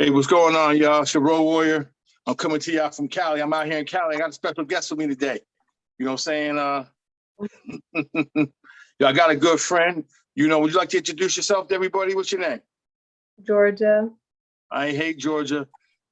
Hey, what's going on, y'all? It's your Road Warrior. I'm coming to y'all from Cali. I'm out here in Cali. I got a special guest with me today. You know what I'm saying? Yeah, I got a good friend. Would you like to introduce yourself to everybody? What's your name? Georgia. I hate Georgia.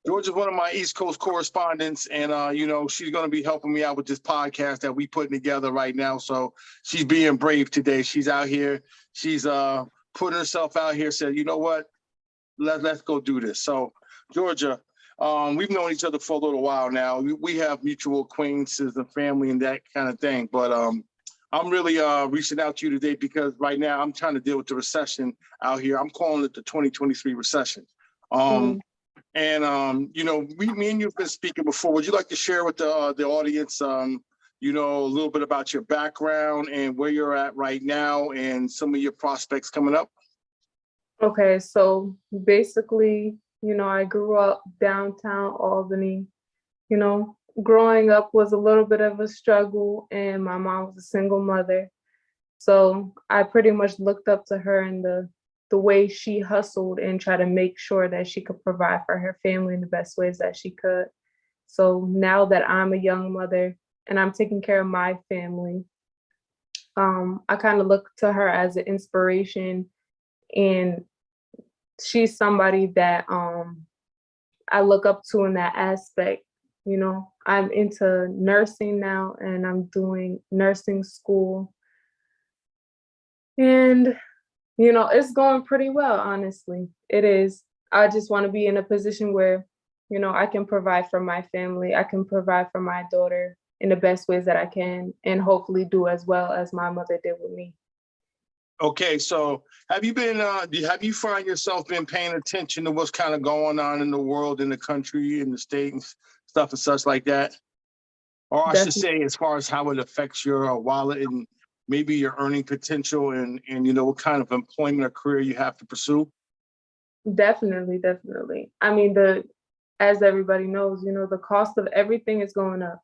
Georgia's one of my East Coast correspondents, and she's going to be helping me out with this podcast that we putting together right now. So she's being brave today. She's out here. She's putting herself out here. Said, you know what? Let's go do this. So, Georgia, we've known each other for a little while now. We have mutual acquaintances and family and that kind of thing. But I'm really reaching out to you today because right now I'm trying to deal with the recession out here. I'm calling it the 2023 recession. And me and you've been speaking before. Would you like to share with the audience, a little bit about your background and where you're at right now and some of your prospects coming up? Okay, so basically, I grew up downtown Albany. Growing up was a little bit of a struggle, and my mom was a single mother. So I pretty much looked up to her in the way she hustled and tried to make sure that she could provide for her family in the best ways that she could. So now that I'm a young mother and I'm taking care of my family, I kind of look to her as an inspiration, and she's somebody that I look up to in that aspect. I'm into nursing now, and I'm doing nursing school. And, it's going pretty well, honestly. It is. I just want to be in a position where, I can provide for my family. I can provide for my daughter in the best ways that I can, and hopefully do as well as my mother did with me. Okay, so have you find yourself been paying attention to what's kind of going on in the world, in the country, in the state and stuff and such like that? Or I should say, as far as how it affects your wallet and maybe your earning potential and what kind of employment or career you have to pursue? Definitely, definitely. I mean, as everybody knows, the cost of everything is going up.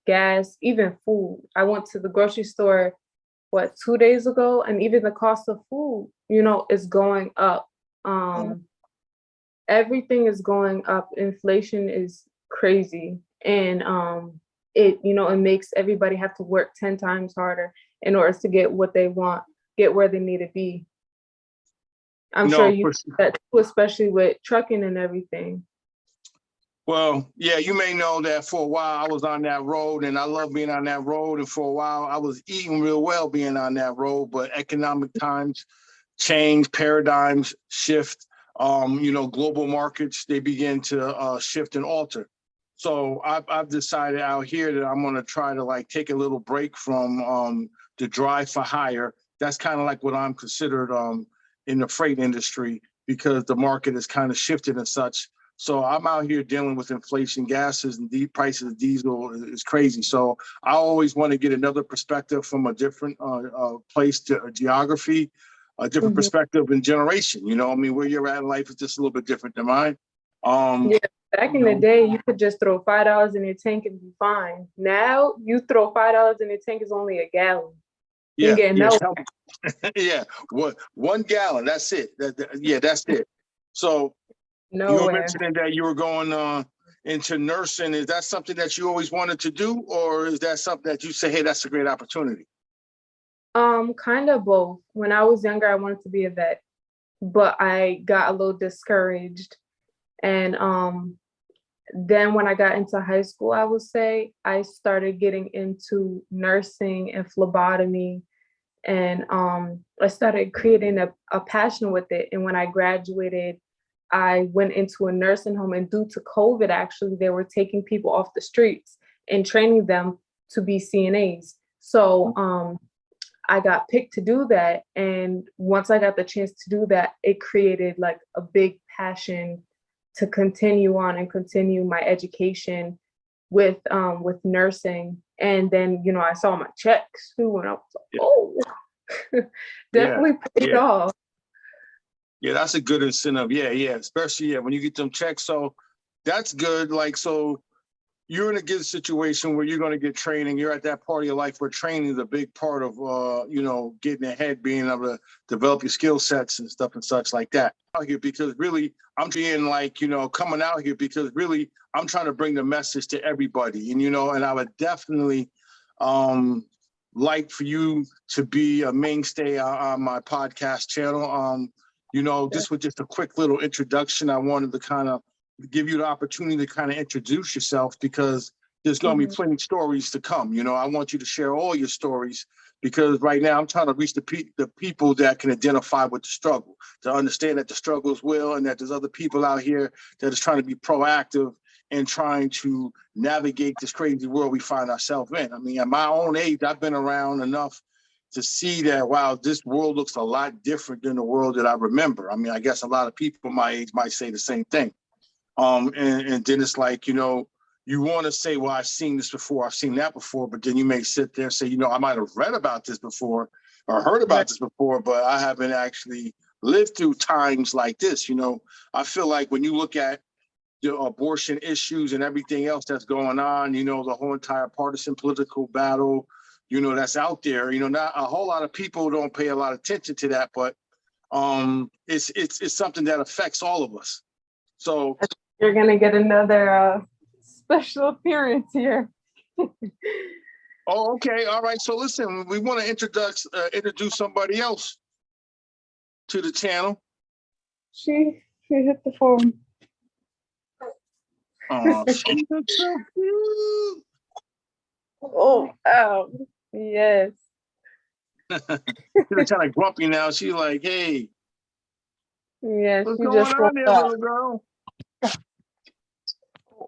Gas, even food. I went to the grocery store 2 days ago, and even the cost of food, is going up. Everything is going up. Inflation is crazy. And it makes everybody have to work 10 times harder in order to get what they want, get where they need to be. I'm sure you see that too, especially with trucking and everything. Well, yeah, you may know that for a while I was on that road, and I love being on that road. And for a while I was eating real well being on that road, but economic times change, paradigms shift. Global markets, they begin to shift and alter. So I've decided out here that I'm going to try to take a little break from the drive for hire. That's kind of like what I'm considered in the freight industry, because the market has kind of shifted and such. So I'm out here dealing with inflation, gases, and the prices of diesel is crazy. So I always want to get another perspective from a different place, to geography, a different perspective and generation. Where you're at in life is just a little bit different than mine. Yeah, back in the day, you could just throw $5 in your tank and be fine. Now you throw $5 in your tank, is only a gallon. Yeah, yeah. What, 1 gallon? That's it. That's it. So you were mentioning that you were going into nursing. Is that something that you always wanted to do, or is that something that you say, hey, that's a great opportunity? Kind of both. When I was younger, I wanted to be a vet, but I got a little discouraged. And then when I got into high school, I would say I started getting into nursing and phlebotomy, and I started creating a passion with it. And when I graduated, I went into a nursing home, and due to COVID, actually, they were taking people off the streets and training them to be CNAs. So I got picked to do that. And once I got the chance to do that, it created a big passion to continue on and continue my education with nursing. And then, I saw my checks too, and I was like, oh, definitely paid off. Yeah, that's a good incentive. Yeah, especially when you get them checks. So that's good. So you're in a good situation where you're going to get training. You're at that part of your life where training is a big part of, getting ahead, being able to develop your skill sets and stuff and such like that. Out here because really, I'm being like, coming out here because really, I'm trying to bring the message to everybody. And I would definitely like for you to be a mainstay on my podcast channel. This was just a quick little introduction. I wanted to kind of give you the opportunity to kind of introduce yourself because there's going to be plenty of stories to come. I want you to share all your stories because right now I'm trying to reach the people that can identify with the struggle, to understand that the struggle is real and that there's other people out here that is trying to be proactive and trying to navigate this crazy world we find ourselves in. I mean, at my own age, I've been around enough to see that, wow, this world looks a lot different than the world that I remember. I mean, I guess a lot of people my age might say the same thing. And then it's like, you want to say, well, I've seen this before, I've seen that before, but then you may sit there and say, I might have read about this before or heard about this before, but I haven't actually lived through times like this. I feel like when you look at the abortion issues and everything else that's going on, the whole entire partisan political battle, that's out there, not a whole lot of people don't pay a lot of attention to that, but it's something that affects all of us. So you're gonna get another special appearance here. Oh, okay. All right. So listen, we want to introduce somebody else to the channel. She hit the phone. Oh, she looks so cute. Oh, yes. She's kind of grumpy now. She's like, hey. Yeah, what's she going just on there, little girl?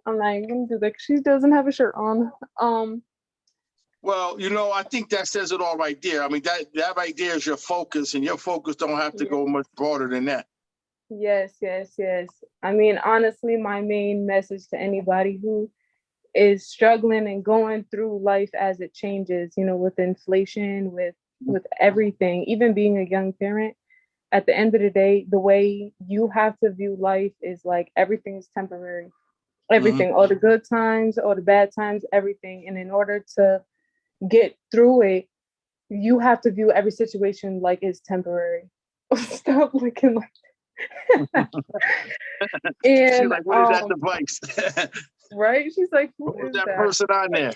I'm not even gonna do that. She doesn't have a shirt on. Well, I think that says it all right there. I mean, that right there is your focus, and your focus don't have to go much broader than that. Yes. I mean, honestly, my main message to anybody who is struggling and going through life as it changes, with inflation, with everything, even being a young parent, at the end of the day, the way you have to view life is like everything is temporary. Everything, all the good times, all the bad times, everything. And in order to get through it, you have to view every situation like it's temporary. Stop looking like that. And she's like, what is that device? Right? She's like, who is that person on there?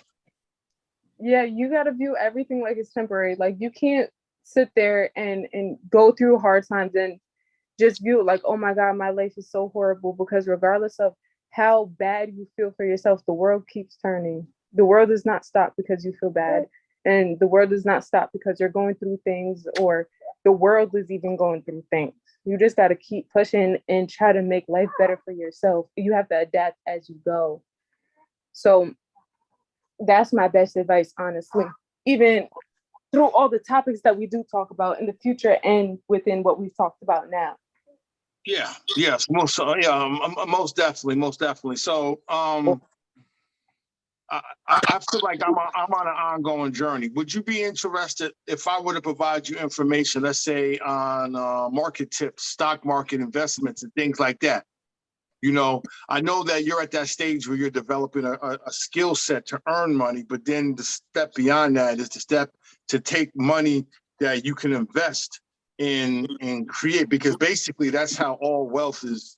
Yeah, you got to view everything like it's temporary. Like you can't sit there and go through hard times and just view it like, oh my God, my life is so horrible, because regardless of how bad you feel for yourself, the world keeps turning. The world does not stop because you feel bad. And the world does not stop because you're going through things, or the world is even going through things. You just got to keep pushing and try to make life better for yourself. You have to adapt as you go. So that's my best advice, honestly, even through all the topics that we do talk about in the future and within what we've talked about now. Yeah, yes, most definitely. So, I feel like I'm on an ongoing journey. Would you be interested if I were to provide you information, let's say on market tips, stock market investments, and things like that? I know that you're at that stage where you're developing a skill set to earn money, but then the step beyond that is the step to take money that you can invest and create, because basically that's how all wealth is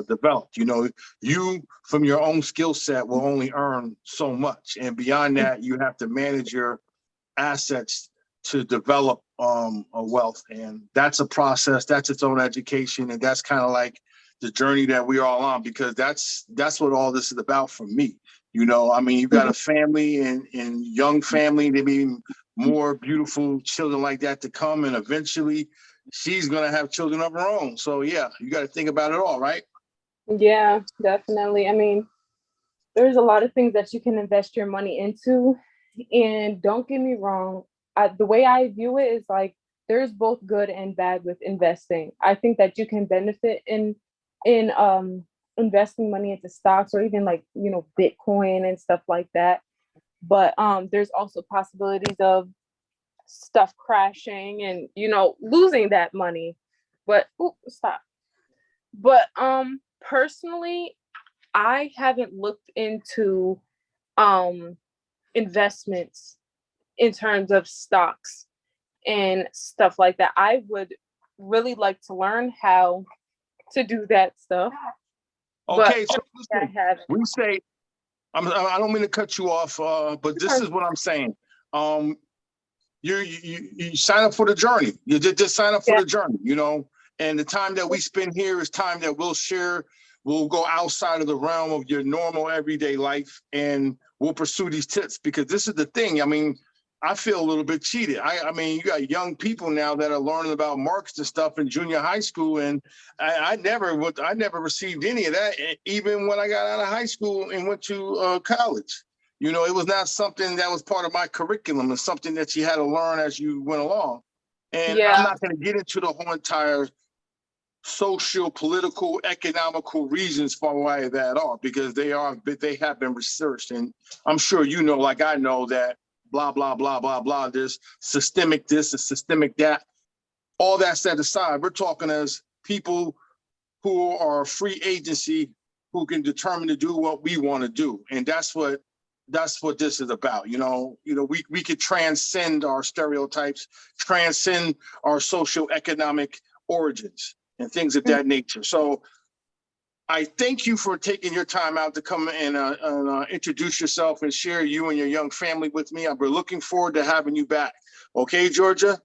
developed. You from your own skill set will only earn so much, and beyond that you have to manage your assets to develop a wealth, and that's a process, that's its own education, and that's kind of like the journey that we're all on, because that's what all this is about for me. I mean, you've got a family and young family, they be more beautiful children like that to come, and eventually she's going to have children of her own. So yeah, you got to think about it all, right? Yeah, definitely. I mean, there's a lot of things that you can invest your money into, and don't get me wrong, the way I view it is like there's both good and bad with investing. I think that you can benefit in investing money into stocks, or even like Bitcoin and stuff like that, but there's also possibilities of stuff crashing and losing that money. But stop. But personally, I haven't looked into investments in terms of stocks and stuff like that. I would really like to learn how to do that stuff. Okay, But so I listen, haven't. we say, I don't mean to cut you off, but this is what I'm saying. You sign up for the journey. You just sign up for the journey, you know. And the time that we spend here is time that we'll share. We'll go outside of the realm of your normal everyday life, and we'll pursue these tips, because this is the thing. I mean, I feel a little bit cheated. I mean, you got young people now that are learning about Marx and stuff in junior high school, and I never received any of that, even when I got out of high school and went to college. You know, it was not something that was part of my curriculum. It's something that you had to learn as you went along. And I'm not going to get into the whole entire social, political, economical reasons for why that are, because they have been researched. And I'm sure you know, like I know, that blah, blah, blah, blah, blah, there's systemic this and systemic that. All that set aside, we're talking as people who are a free agency, who can determine to do what we want to do. And that's what this is about. You know, we could transcend our stereotypes, transcend our socio-economic origins and things of that nature. So I thank you for taking your time out to come and introduce yourself and share you and your young family with me. We're looking forward to having you back. Okay, Georgia?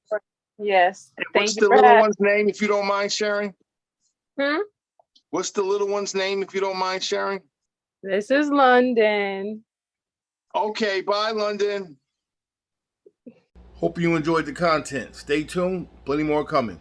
Yes. And Thank what's you the for little having one's name, if you don't mind sharing? me. What's the little one's name, if you don't mind sharing? This is London. Okay, bye, London. Hope you enjoyed the content. Stay tuned. Plenty more coming.